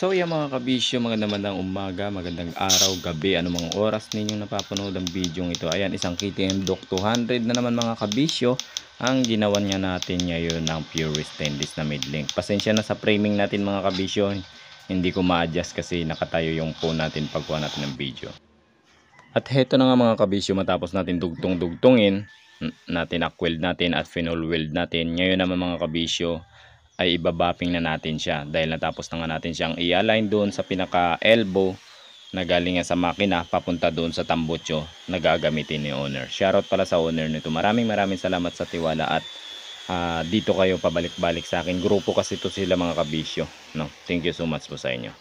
So yan mga kabisyo, magandang umaga, magandang araw, gabi, anumang oras ninyong napapanood ang video ito. Ayan, isang KTM Dock 200 na naman mga kabisyo ang ginawa niya natin ngayon ng pure stainless na mid-link. Pasensya na sa framing natin mga kabisyo, hindi ko ma-adjust kasi nakatayo yung phone natin pagkuha natin ng video. At heto na nga mga kabisyo, matapos natin dugtong-dugtongin natin, act-weld natin at phenol weld natin. Ngayon naman mga kabisyo ay ibabapping na natin siya dahil natapos na nga natin siyang i-align doon sa pinaka elbow na galing sa makina papunta doon sa tambutso na gagamitin ni owner. Shoutout pala sa owner nito. Maraming salamat sa tiwala at dito kayo pabalik-balik sa akin. Grupo kasi ito sila mga kabisyo, no? Thank you so much po sa inyo.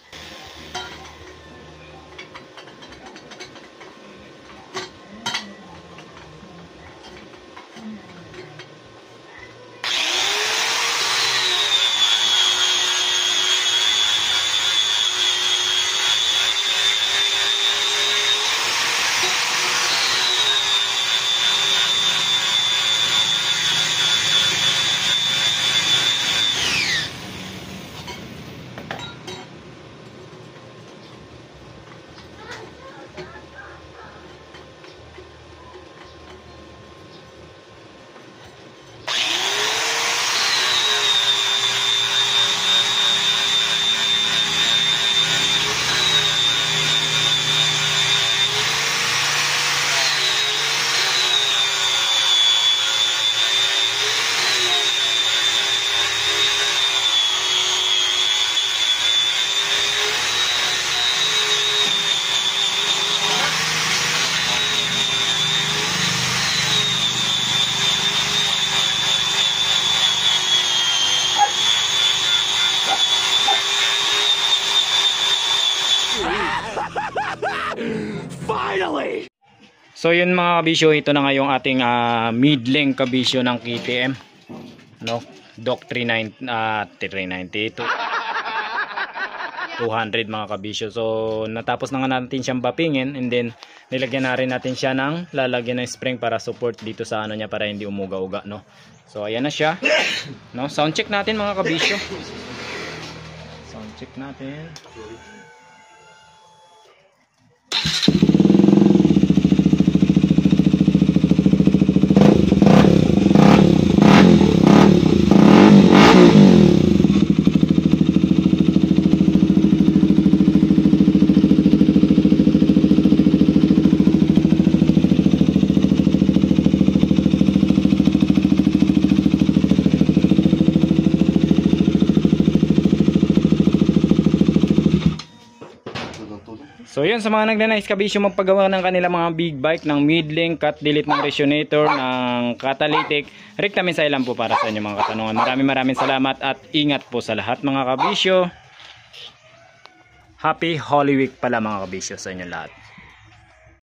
Finally! So yun mga kabisyo, ito na nga yung ating mid-length kabisyo ng KTM, no? Dock 390 200 mga kabisyo. So natapos na nga natin siyang bapingin, and then nilagyan na rin natin siya ng lalagyan ng spring para support dito sa ano niya, para hindi umuga-uga, no? So ayan na siya, no? Sound check natin mga kabisyo. Sound check natin. So yun, sa mga nagnanais kabisyo magpagawa ng kanilang mga big bike ng mid-link, cut delete ng resonator, ng catalytic, rektamin sa ilan po para sa inyo mga katanungan. Maraming salamat at ingat po sa lahat mga kabisyo. Happy Holy Week pala mga kabisyo sa inyo lahat.